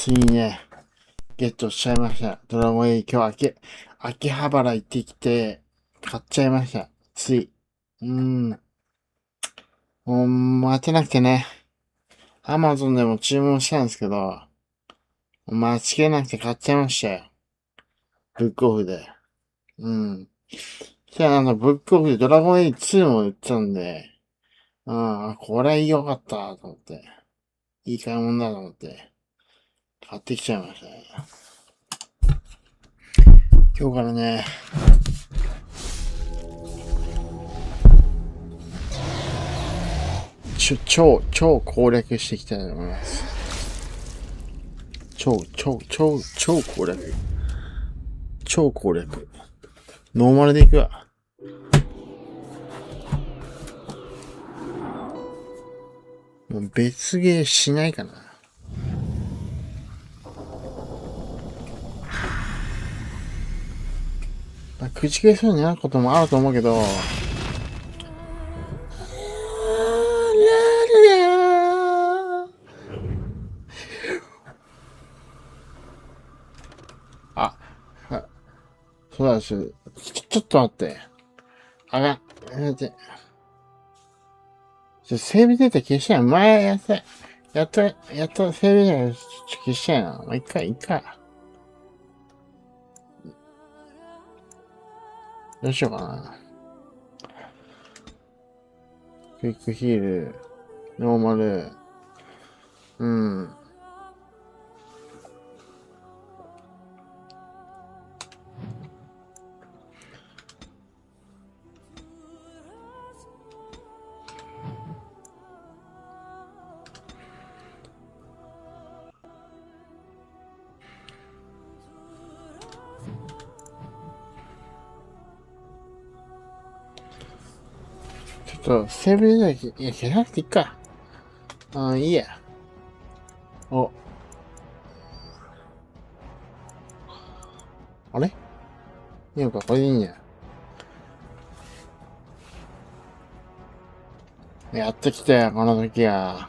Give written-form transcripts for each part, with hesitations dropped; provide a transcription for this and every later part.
ついにね、ゲットしちゃいました。ドラゴンエイ今日秋葉原行ってきて、買っちゃいました。つい。もう待てなくてね、アマゾンでも注文したんですけど、待ちきれなくて買っちゃいましたよ。ブックオフで。そしたらブックオフでドラゴンエイ2も売ってたんで、これ良かったと思って。いい買い物だと思って、買ってきちゃいましたね。今日からね、超攻略していきたいと思います。超攻略。超攻略。ノーマルでいくわ。もう別ゲーしないかな。口消そうになることもあると思うけど、そうなんですよ。ちょっと待って。待って。セーブデータ消したい。前やった、セーブデータ消したいな。いっか。どうしようかな。クイックヒール、ノーマル、ちょっと、セーブデータ消さなくていいか。いいや。あれいいのか、これでいいんや。やってきたよ、この時は。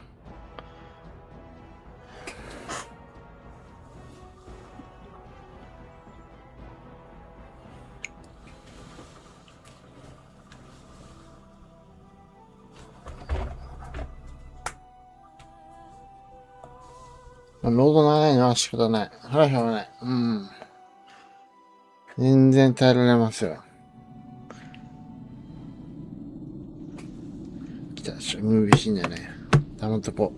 ロード長いのは仕方ない。それはしょうがない。全然耐えられますよ。来た、ムービーシーンだね。黙っとこ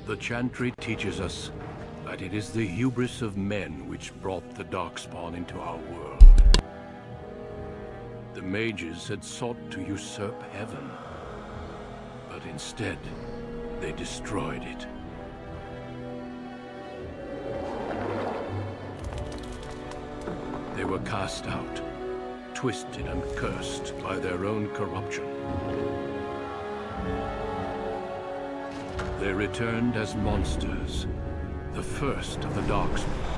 う。The Chantry teaches us that it is the hubris of men which brought the Darkspawn into our world. The mages had sought to usurp heaven, but instead, they destroyed it. They were cast out, twisted and cursed by their own corruption. They returned as monsters, the first of the Darkspawn.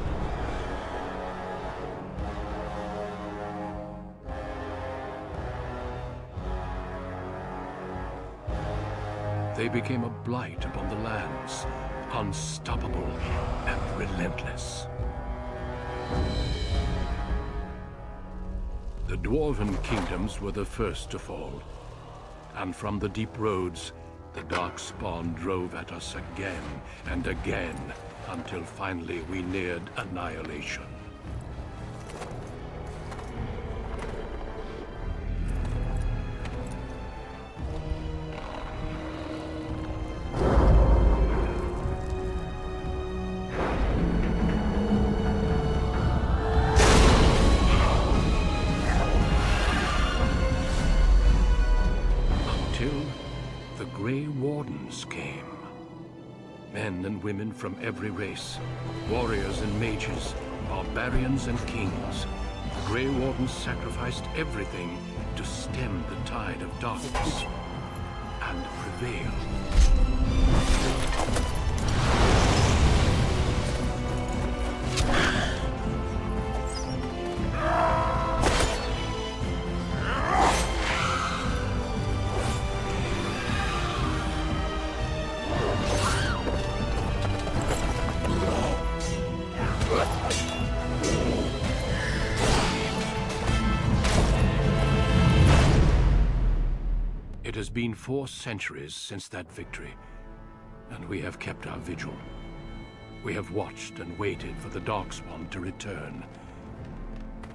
They became a blight upon the lands, unstoppable and relentless. The Dwarven kingdoms were the first to fall, and from the deep roads, the Darkspawn drove at us again and again, until finally we neared annihilation. Men and women from every race, warriors and mages, barbarians and kings. The Grey Wardens sacrificed everything to stem the tide of darkness and prevail. been 4 centuries since that victory, and we have kept our vigil. We have watched and waited for the Darkspawn to return.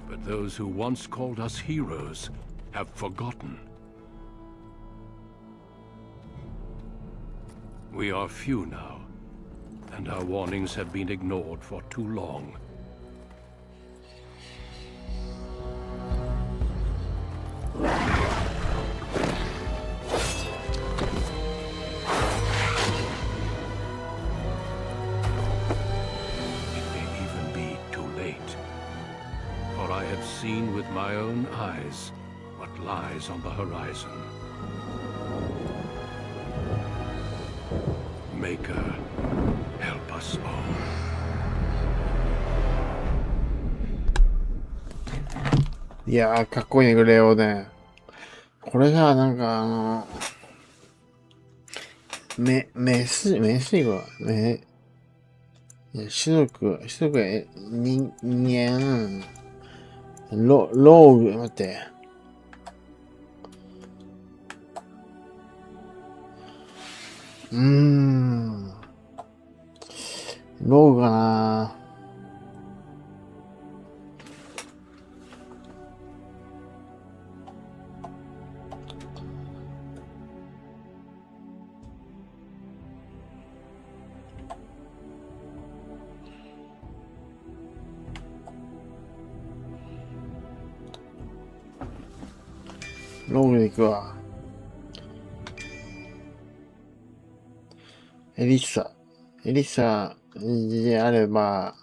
But those who once called us heroes have forgotten. We are few now, and our warnings have been ignored for too long. Seen with my own eyes what lies on the horizon. Maker, help us all. いやー、かっこいいね、グレーをね。これが、なんかメスイゴいや、種族、人間、ローグ、待って。ローグかな。ローグで行くわ。エリサであれば、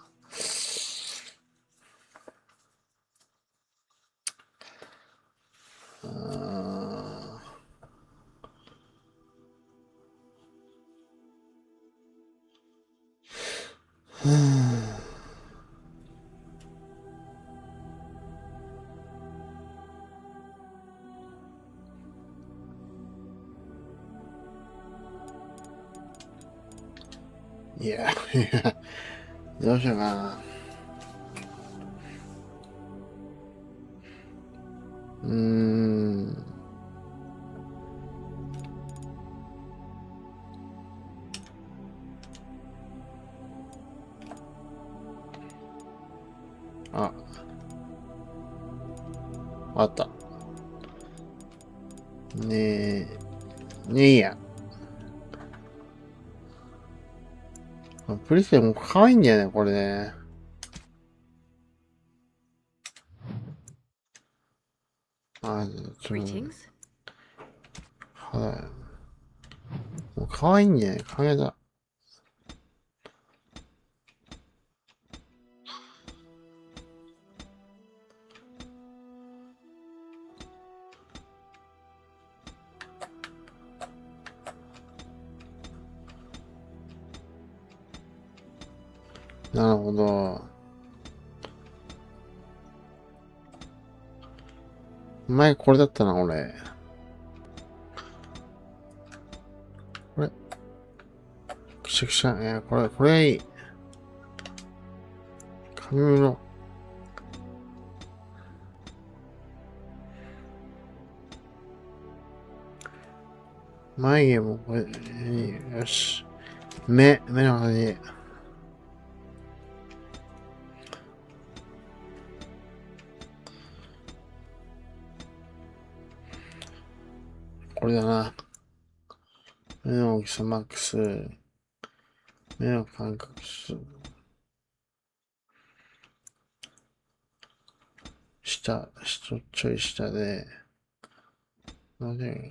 いや、どうしようかな。あった。ねえや。プリセも可愛いんだよね、これね。もう可愛いんだよね、影だ。なるほど。前これだったな、俺。これ。くしゃくしゃ。これいい。髪の。眉毛もこれ、よし。目の感じ。これだな。目の大きさマックス。目の間隔数。ちょい下で。なんで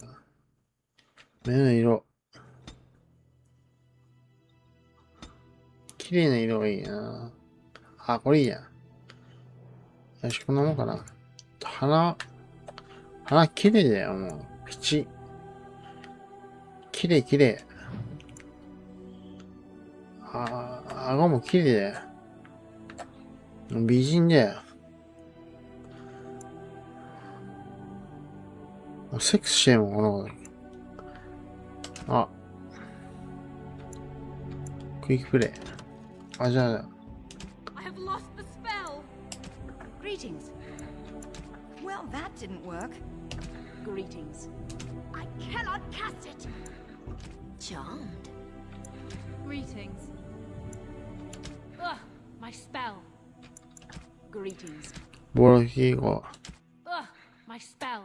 目の色。綺麗な色がいいな。あ、これいいや。よし、こんなもんかな。鼻綺麗だよ、もう。口。綺麗。顎も綺麗だよ。美人だよ。セックスしてるもん、この子。あ。クイックプレイ。あ、じゃあ。I have lost the spell. Greetings. Well, that didn't work. Greetings. I cannot cast it. Charmed. Greetings. Ugh, my spell. Greetings. ボロヒーゴ。Ugh, my spell.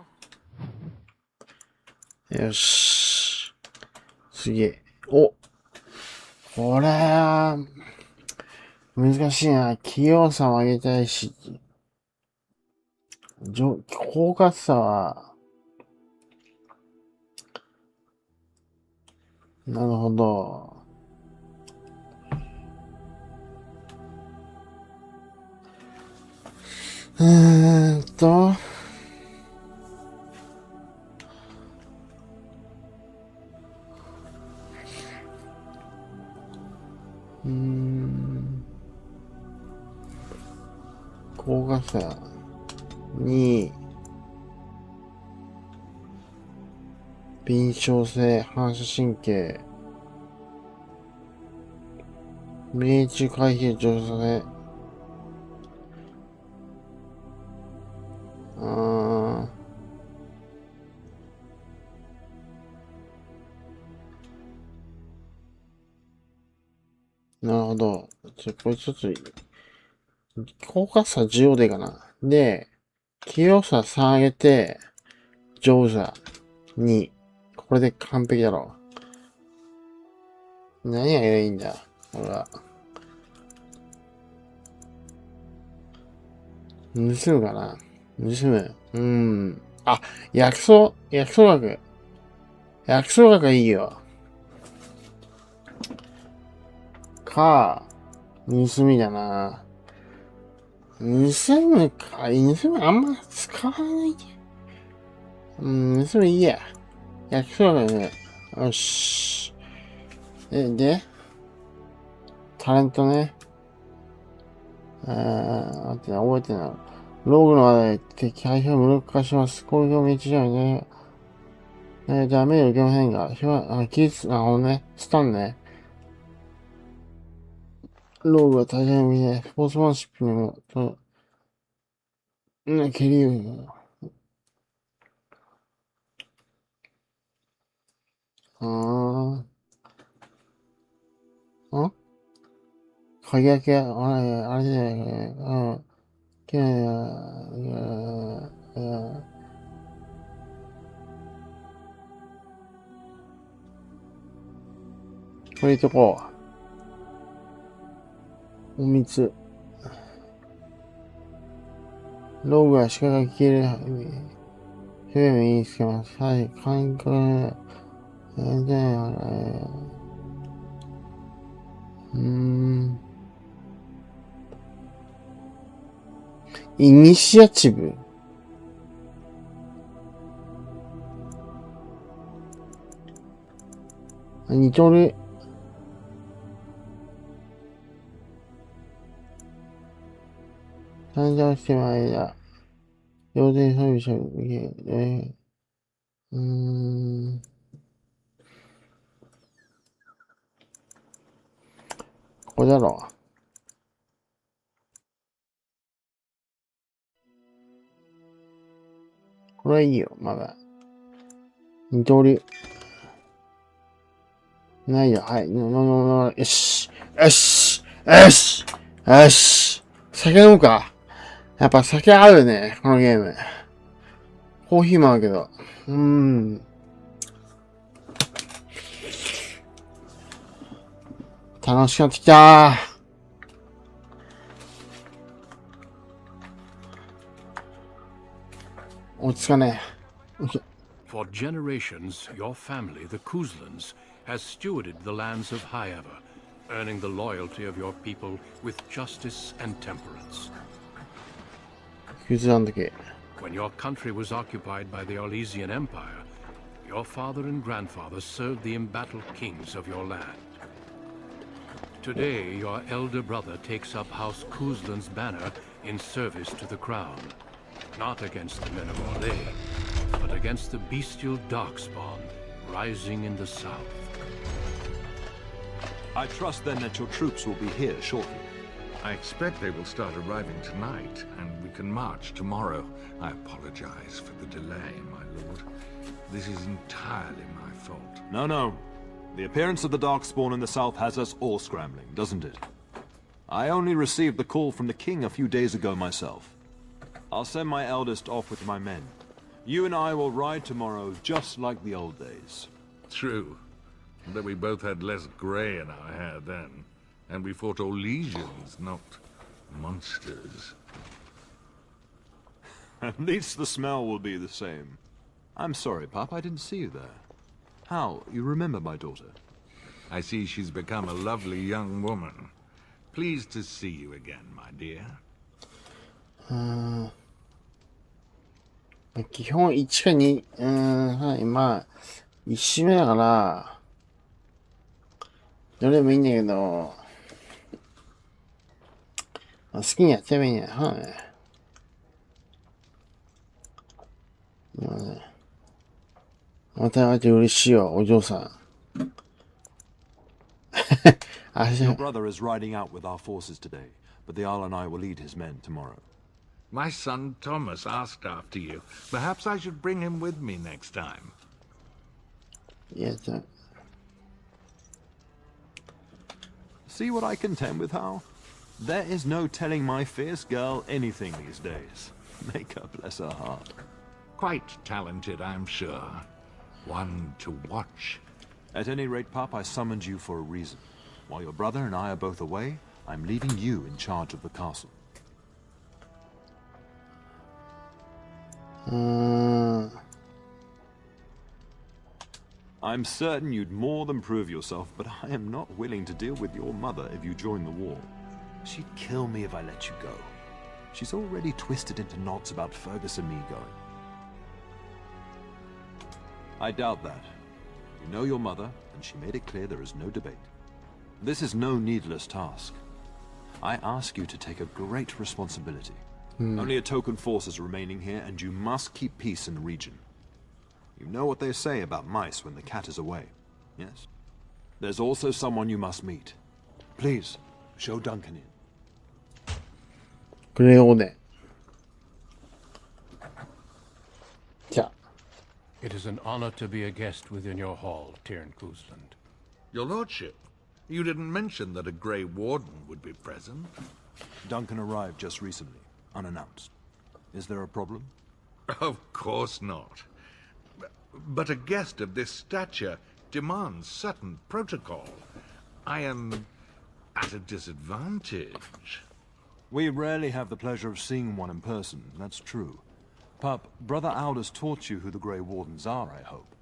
よし。次。お、これは、難しいな。器用さも上げたいし、狡猾さは、なるほど。うーんと、高画さに、敏捷性、反射神経、命中回避上手ね。なるほど。これちょっと、高価差10でいいかな。で、器用さ3上げて、上手さ2。これで完璧だろう。何がいいんだこれは。盗むかな盗む。あ、薬草学。薬草学がいいよ。盗みだな。盗むあんま使わないで。盗むいいや。薬草学ね。よし。で、タレントね。待って、覚えてない。ローグの話題、敵配表を無力化します。攻撃を命じないね。ダメージを受けませんが、スタンね。ローグは大変見ね、スポーツマンシップにも、蹴りを、鍵開け、あれじゃないかね。これいとこう。お水。ローグは鹿が消える。表現を身につけます。はい、感覚イニシアチブ似とる。参加しても間、要点装備者を見て、ここだろう。これはいいよ、まだ。二刀流。ないよ、はい。よし。よし。よし。よし。酒飲むか。やっぱ酒合うね、このゲーム。コーヒーもあるけど。楽しくなってきたー。落ち着かねえ。For generations, your family, the Kuzlans, has stewarded the lands of Highever, earning the loyalty of your people with justice and temperance. When your country was occupied by the Orlesian Empire, your father and grandfather served the embattled kings of your land. Today, your elder brother takes up House Kuzlan's banner in service to the crown, not against the men of Orlais, but against the bestial darkspawn rising in the south. I trust then that your troops will be here shortly. I expect they will start arriving tonight, and we can march tomorrow. I apologize for the delay, my lord. This is entirely my fault. No. The appearance of the Darkspawn in the south has us all scrambling, doesn't it? I only received the call from the king a few days ago myself. I'll send my eldest off with my men. You and I will ride tomorrow just like the old days. True. But we both had less grey in our hair then. And we fought all legions, not monsters. At least the smell will be the same. I'm sorry, Pop, I didn't see you there. How? You remember my daughter? I see she's become a lovely young woman. Pleased to see you again, my dear. 基本1か2、はい、まあ、1周目だから、どれもいいんだけど、好きにやっちゃえばいいんだよ。はい。まあね。また会えて嬉しいよ、お嬢さん。Your brother is riding out with our forces today, but the Jarl and I will lead his men tomorrow. My son Thomas asked after you. Perhaps I should bring him with me next time. Yes, See what I contend with, Hal? There is no telling my fierce girl anything these days. Make her bless her heart. Quite talented, I'm sure. One to watch. At any rate, Pop, I summoned you for a reason. While your brother and I are both away, I'm leaving you in charge of the castle. I'm certain you'd more than prove yourself, but I am not willing to deal with your mother if you join the war. She'd kill me if I let you go. She's already twisted into knots about Fergus and me going. I doubt that. You know your mother, and she made it clear there is no debate. This is no needless task. I ask you to take a great responsibility. Only a token force is remaining here, and you must keep peace in the region. You know what they say about mice when the cat is away, yes? There's also someone you must meet. Please, show Duncan in. グレーオーデン。じゃあ。It is an honor to be a guest within your hall, Tyrn Cleusland. Your lordship, you didn't mention that a Grey Warden would be present. Duncan arrived just recently, unannounced. Is there a problem? Of course not. But a guest of this stature demands certain protocol. I am at a disadvantage. We rarely have the pleasure of seeing one in person, that's true. Pup, Brother Aldous taught you who the Grey Wardens are, I hope.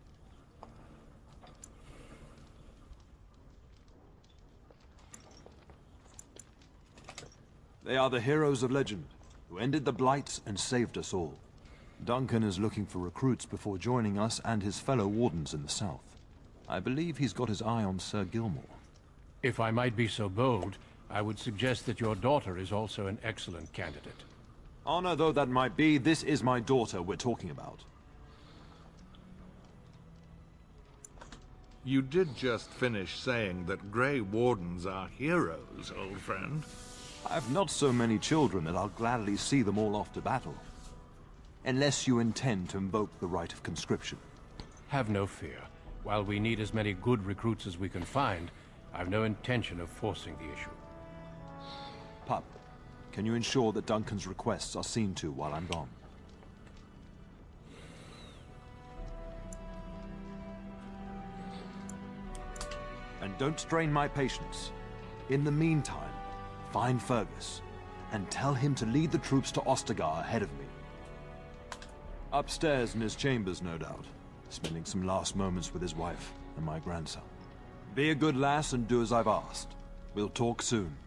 They are the heroes of legend, who ended the Blights and saved us all. Duncan is looking for recruits before joining us and his fellow Wardens in the south. I believe he's got his eye on Sir Gilmore. If I might be so bold, I would suggest that your daughter is also an excellent candidate. Honor though that might be, this is my daughter we're talking about. You did just finish saying that Grey Wardens are heroes, old friend. I've not so many children that I'll gladly see them all off to battle. Unless you intend to invoke the right of conscription. Have no fear. While we need as many good recruits as we can find, I've no intention of forcing the issue. Pup, can you ensure that Duncan's requests are seen to while I'm gone? And don't strain my patience. In the meantime, find Fergus, and tell him to lead the troops to Ostagar ahead of me. Upstairs in his chambers, no doubt, spending some last moments with his wife and my grandson. Be a good lass and do as I've asked. We'll talk soon.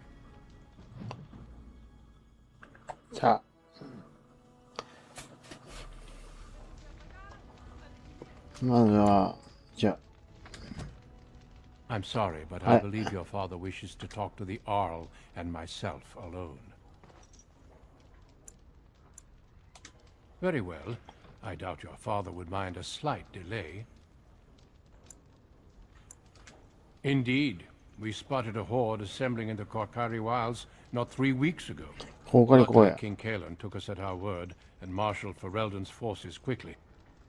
さあ。まずは、じゃあ。I'm sorry, but I believe your father wishes to talk to the Arl and myself alone. Very well. I doubt your father would mind a slight delay. Indeed, we spotted a horde assembling in the Korkari Wilds not 3 weeks ago. ここにここ Luckily, や。 King Kalen took us at our word and marshaled Ferelden's forces quickly.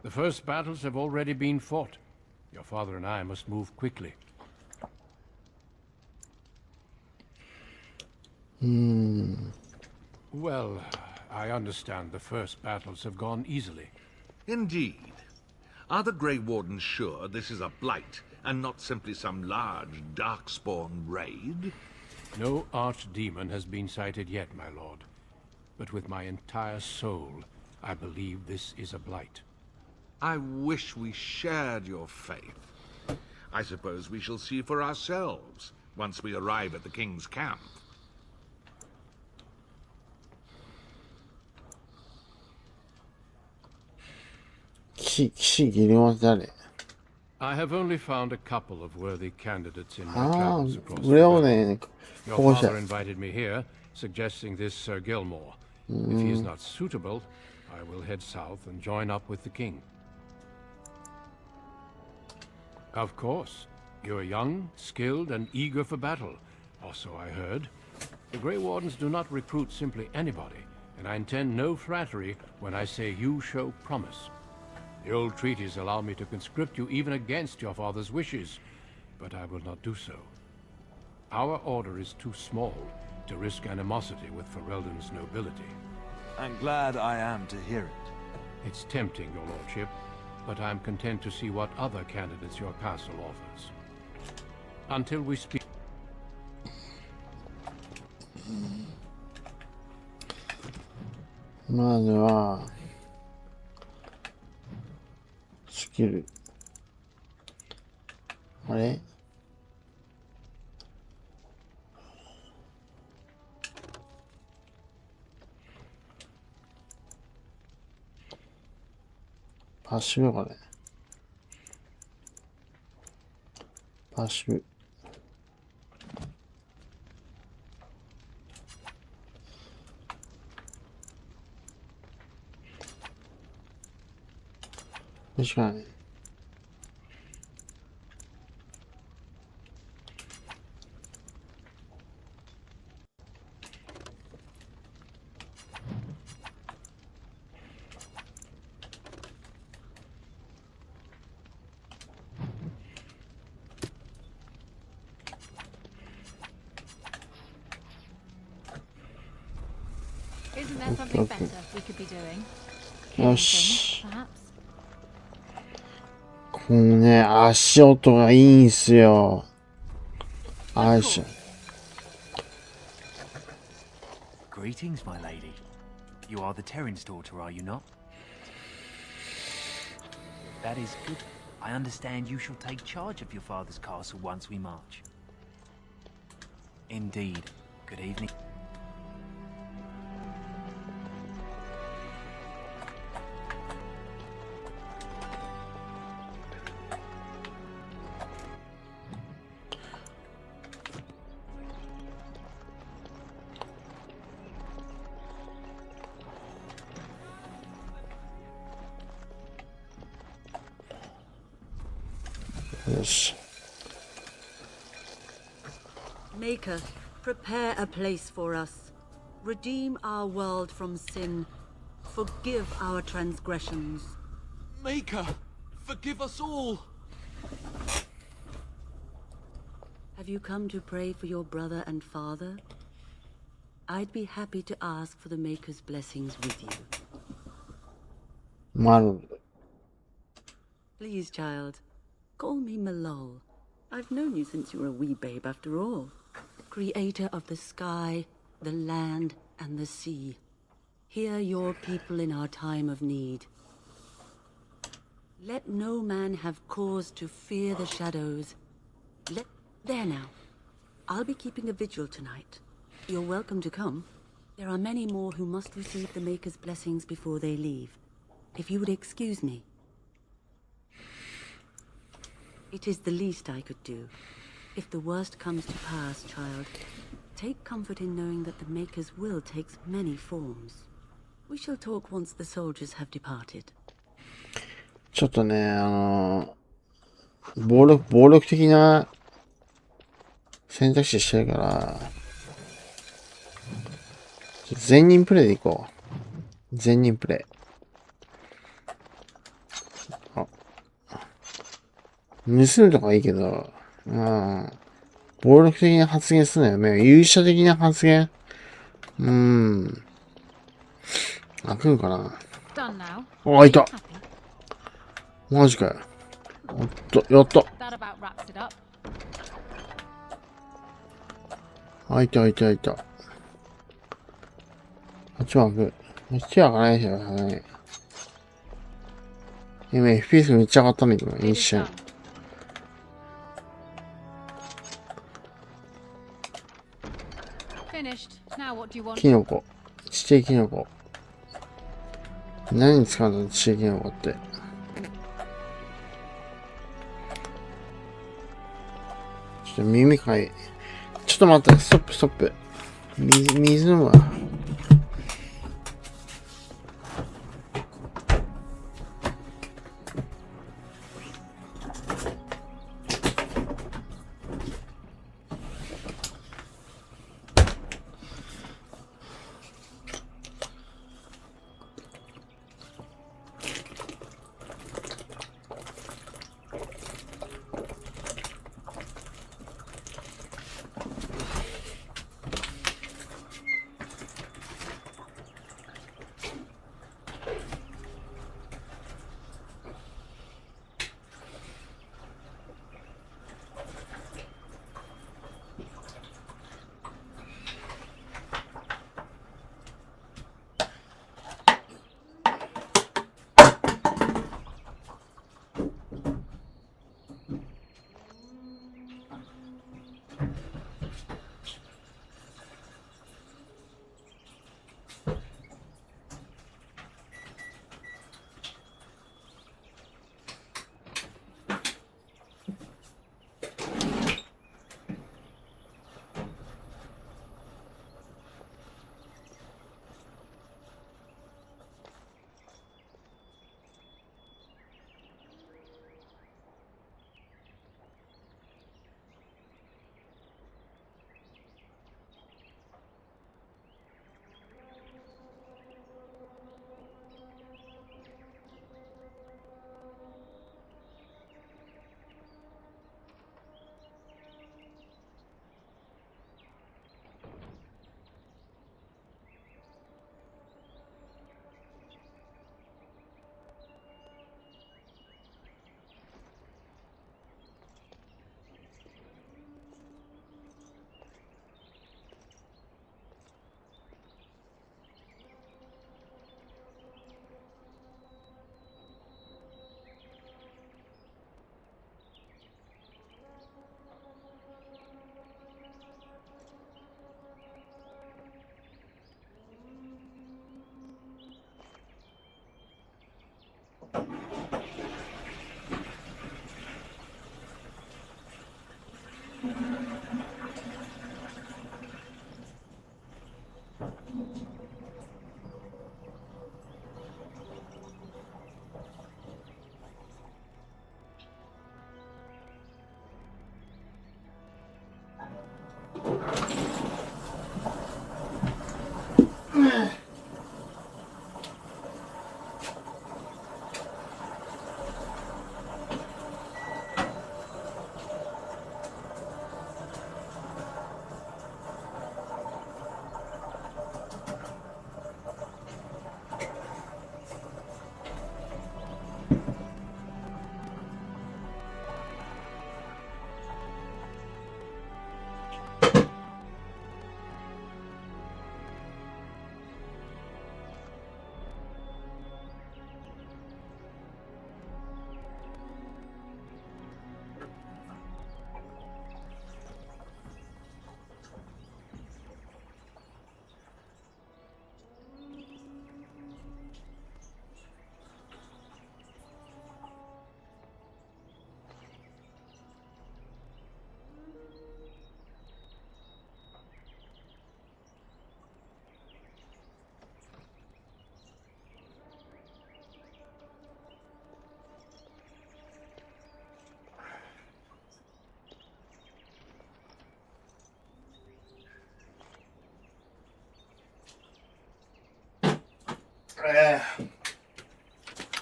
The first battles have already been fought. Your father and I must move quickly. Well, I understand the first battles have gone easily. Indeed. Are the Grey Wardens sure this is a blight, and not simply some large, darkspawn raid? No archdemon has been sighted yet, my lord. But with my entire soul, I believe this is a blight. I wish we shared your faith. I suppose we shall see for ourselves once we arrive at the king's camp. I have only found a couple of worthy candidates in my ああ、 travels across これ the を realm. ね、 Your 候補者 father。invited me here, suggesting this Sir Gilmore. If he is not suitable, I will head south and join up with the king. Of course. You're young, skilled, and eager for battle. Also, I heard. The Grey Wardens do not recruit simply anybody, and I intend no flattery when I say you show promise. The old treaties allow me to conscript you even against your father's wishes, but I will not do so. Our order is too small to risk animosity with Ferelden's nobility. I'm glad I am to hear it. It's tempting, your lordship, but I'm content to see what other candidates your castle offers. Until we speak. まずは、スキル。あれパッシブこれ。パッシブ。確かに。Isn't there something better we could be doing? よ Killing し。 things, perhaps? このね、足音がいいんすよ。足。Greetings, my lady. You are the Terran's daughter, are you not? That is good. I understand you shall take charge of your father's castle once we march. Indeed. Good evening. Maker, prepare a place for us. Redeem our world from sin. Forgive our transgressions. Maker, forgive us all. Have you come to pray for your brother and father? I'd be happy to ask for the Maker's blessings with you. マル。 Please, child, call me Malol. I've known you since you were a wee babe after all. Creator of the sky, the land, and the sea. Hear your people in our time of need. Let no man have cause to fear the shadows. There now. I'll be keeping a vigil tonight. You're welcome to come. There are many more who must receive the Maker's blessings before they leave. If you would excuse me. It is the least I could do. If the worst comes to pass, child, take comfort in knowing that the Maker's will takes many forms. We shall talk once the soldiers have departed. ちょっとね、暴力的な選択肢してるから、全人プレイでいこう。全人プレイ。あ。盗むとかいいけど、暴力的な発言すんなよ。勇者的な発言。来るかな。あ、いた。マジかよ。おっと、やった。あ、いた。あっちは開く。こっちは開かないでしょ、ね。今、FPS めっちゃ上がったんだけど、一瞬。キノコ。地底キノコ。何に使うんだ、地底キノコって。ちょっと耳かい。ちょっと待って、ストップ。水飲むわ。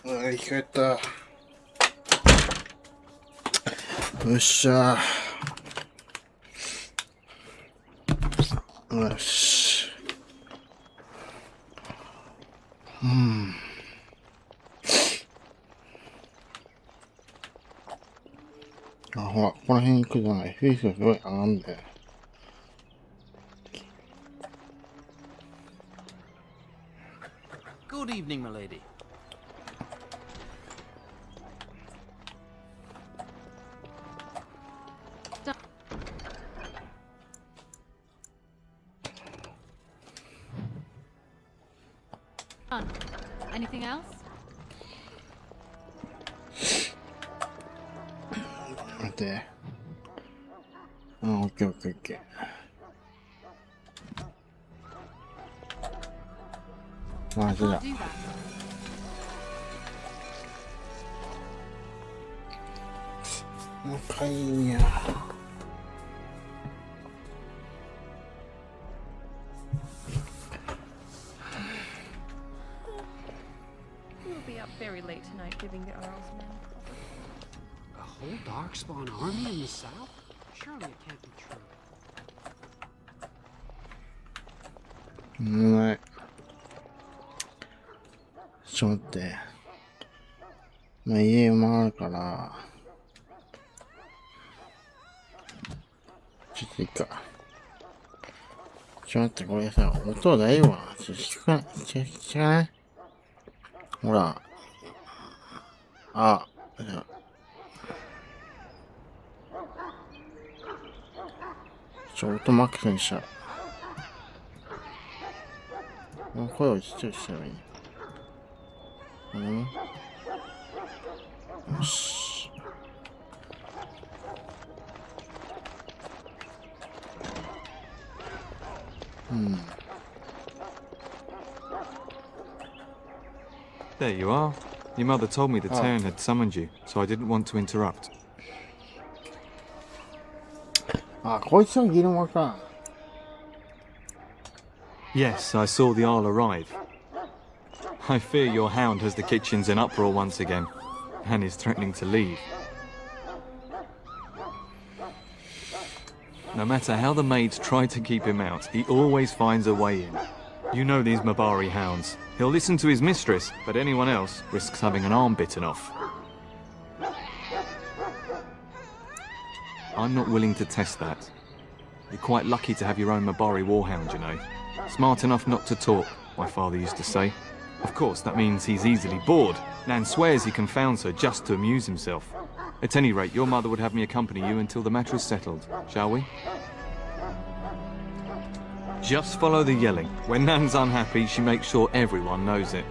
生き返った。よっしゃよし。あ、ほら、この辺行くじゃない。フェイスがすごい上がるんだよ。Good evening, my lady. Done. Anything else? 待って。オッケーオッケーオッケー。あ、そうだ。Do that. 仲いいんや。We'll be up very late tonight giving the Earl's men. A whole Darkspawn army in the south? Surely it can't be true. ない。ちょっと待って。まあ、家もあるから。ちょっといいか。ちょっと待って、これさ、音大丈夫かな？ちょっと聞かない？聞かない？ほら。あ、じゃあ。音マックスにしちゃう。声をちっちゃくしたらいい。よし。There you are. Your mother told me the Terran had summoned you, so I didn't want to interrupt. あ、こいつのギルマか。Yes, I saw the Arl arrive. I fear your hound has the kitchens in uproar once again, and is threatening to leave. No matter how the maids try to keep him out, he always finds a way in. You know these Mabari hounds. He'll listen to his mistress, but anyone else risks having an arm bitten off. I'm not willing to test that. You're quite lucky to have your own Mabari warhound, you know. Smart enough not to talk, my father used to say. Of course, that means he's easily bored. Nan swears he confounds her just to amuse himself. At any rate, your mother would have me accompany you until the matter is settled, shall we? Just follow the yelling. When Nan's unhappy, she makes sure everyone knows it.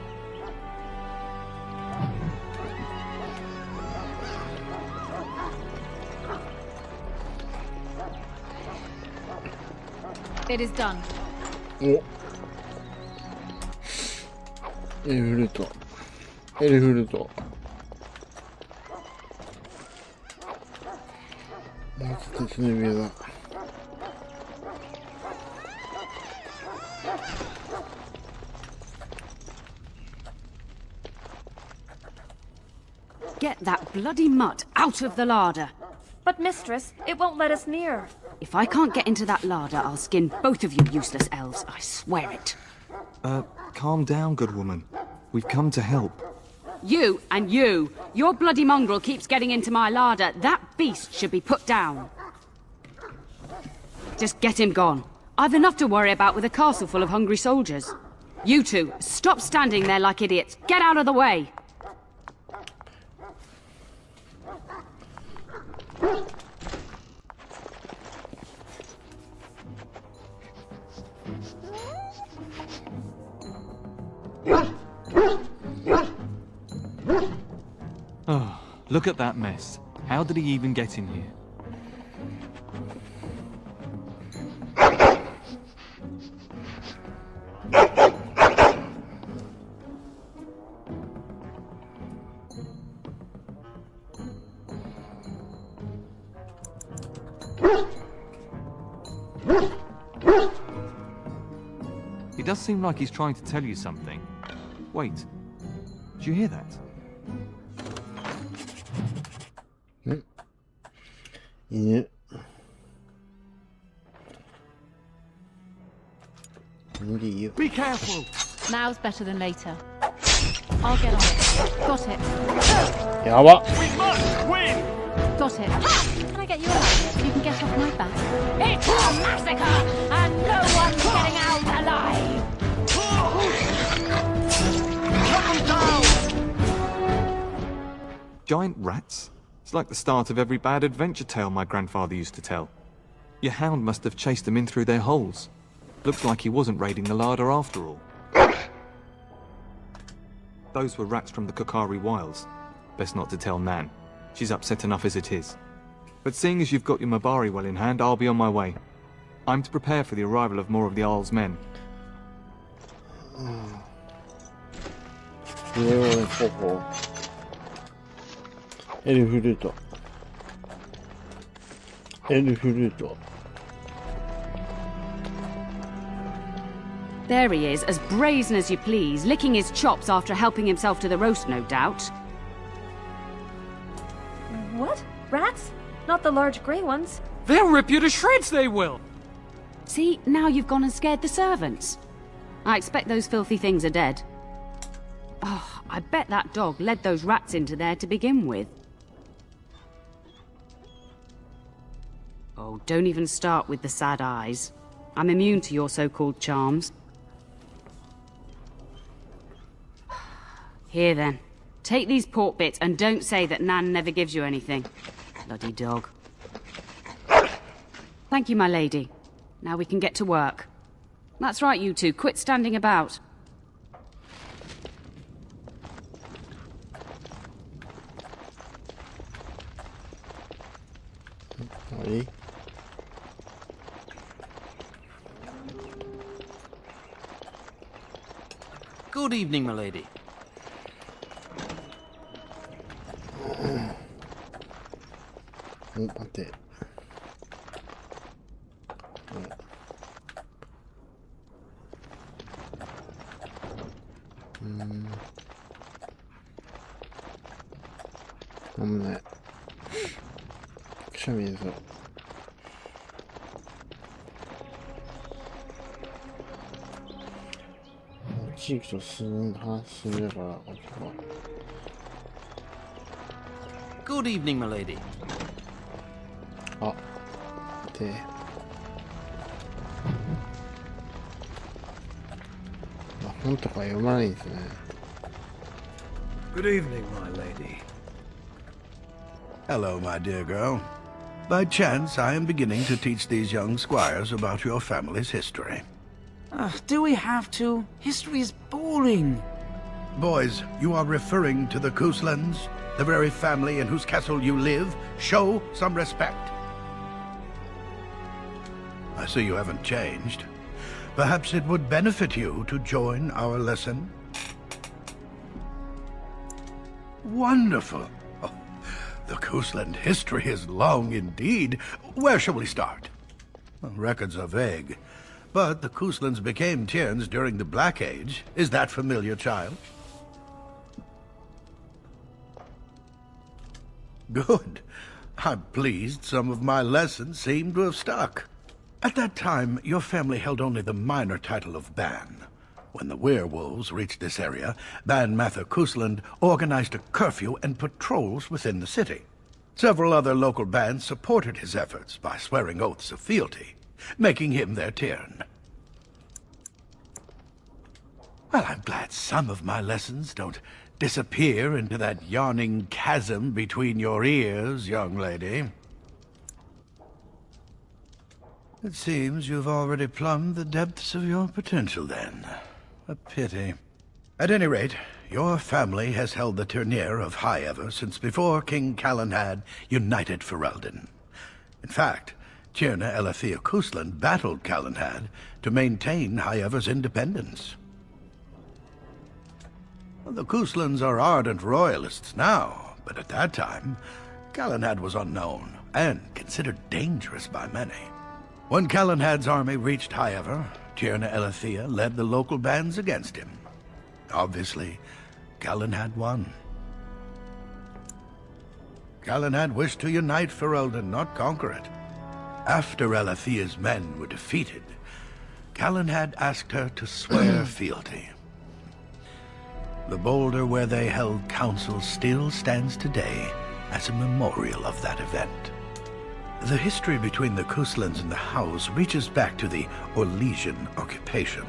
It is done. お。エルフルート。エルフルート。もうちょっと鉄の指輪だ。Get that bloody mutt out of the larder. But, mistress, it won't let us near. If I can't get into that larder, I'll skin both of you useless elves, I swear it. Calm down, good woman. We've come to help. You and you. Your bloody mongrel keeps getting into my larder. That beast should be put down. Just get him gone. I've enough to worry about with a castle full of hungry soldiers. You two, stop standing there like idiots. Get out of the way. Oh, look at that mess. How did he even get in here? He does seem like he's trying to tell you something. Wait. Did you hear that? 犬。無理よ。 Be careful! Now's better than later. I'll get on it. Got it. やば。 We must win! Got it. Can I get you out so you can get off my back? It's a massacre, and no one's getting out alive. Giant rats? It's like the start of every bad adventure tale my grandfather used to tell. Your hound must have chased them in through their holes. Looked like he wasn't raiding the larder after all. Those were rats from the Kokari Wilds. Best not to tell Nan. She's upset enough as it is. But seeing as you've got your Mabari well in hand, I'll be on my way. I'm to prepare for the arrival of more of the Isle's men. エルフルート。エルフルート。 There he is, as brazen as you please, licking his chops after helping himself to the roast, no doubt. What? Rats? Not the large grey ones. They'll rip you to shreds, they will! See, now you've gone and scared the servants. I expect those filthy things are dead. Oh, I bet that dog led those rats into there to begin with. Oh, don't even start with the sad eyes. I'm immune to your so-called charms. Here then, take these pork bits and don't say that Nan never gives you anything. Bloody dog. Thank you, my lady. Now we can get to work. That's right, you two. Quit standing about. Ready? Good evening, my lady.待って。なんもない。くしゃみでぞ。地域と話するから、Good evening, my lady. あ、で、本とか読まないんですね。Good evening, my lady. Hello, my dear girl. By chance, I am beginning to teach these young squires about your family's history. Do we have to? History is boring. Boys, you are referring to the Couslands, the very family in whose castle you live. Show some respect. I see you haven't changed. Perhaps it would benefit you to join our lesson. Wonderful. Oh, the Cousland history is long indeed. Where shall we start? Well, records are vague, but the Couslands became Tierns during the Black Age. Is that familiar, child? Good. I'm pleased some of my lessons seem to have stuck. At that time, your family held only the minor title of Ban. When the werewolves reached this area, Ban Mather Cousland organized a curfew and patrols within the city. Several other local bands supported his efforts by swearing oaths of fealty, making him their Tiern. Well, I'm glad some of my lessons don't disappear into that yawning chasm between your ears, young lady. It seems you've already plumbed the depths of your potential, then. A pity. At any rate, your family has held the Tournure of High Ever since before King Calenhad united Ferelden. In fact, Tierna Elethea Cousland battled Calenhad to maintain High Ever's independence. The Couslands are ardent royalists now, but at that time, Calenhad was unknown and considered dangerous by many. When Calenhad's army reached High Ever, Tierna Elethea led the local bands against him. Obviously, Galahad won. Galahad wished to unite Ferelden, not conquer it. After Elathea's men were defeated, Galahad asked her to swear fealty. The boulder where they held council still stands today as a memorial of that event. The history between the Kuslands and the House reaches back to the Orlesian occupation.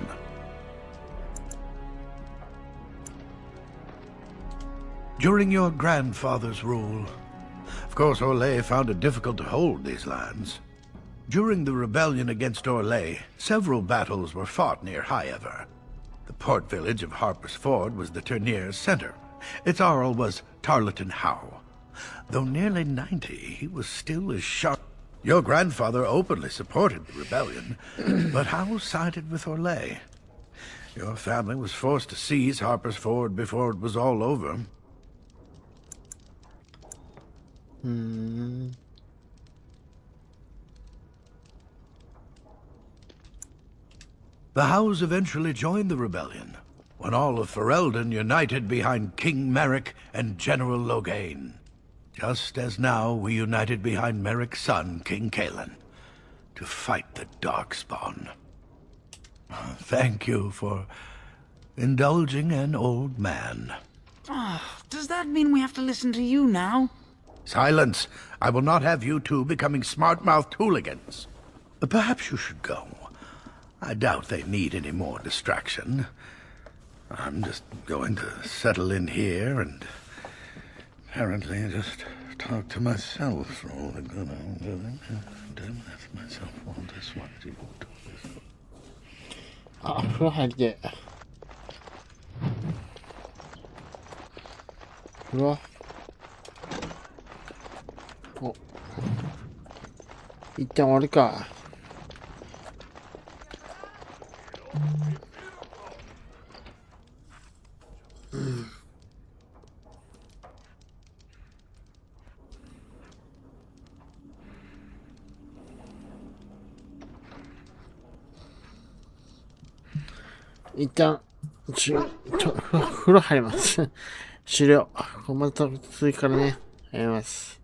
During your grandfather's rule, of course Orlais found it difficult to hold these lands. During the rebellion against Orlais, several battles were fought near Highever. The port village of Harper's Ford was the tournier's center. Its Arl was Tarleton Howe. Though nearly 90, he was still as sharp. Your grandfather openly supported the rebellion, but Howe sided with Orlais. Your family was forced to seize Harper's Ford before it was all over. The Howes eventually joined the rebellion, when all of Ferelden united behind King Merrick and General Loghain. Just as now we united behind Merrick's son, King Cailan, to fight the Darkspawn. Thank you for indulging an old man. Does that mean we have to listen to you now? Silence! I will not have you two becoming smart-mouthed hooligans. Perhaps you should go. I doubt they need any more distraction. I'm just going to settle in here and apparently just talk to myself for all the good I'm doing. That's myself all this one. Go ahead, get. Go. Oh. 一旦終わりか。一旦風呂入ります。終了。また続きからね、やります。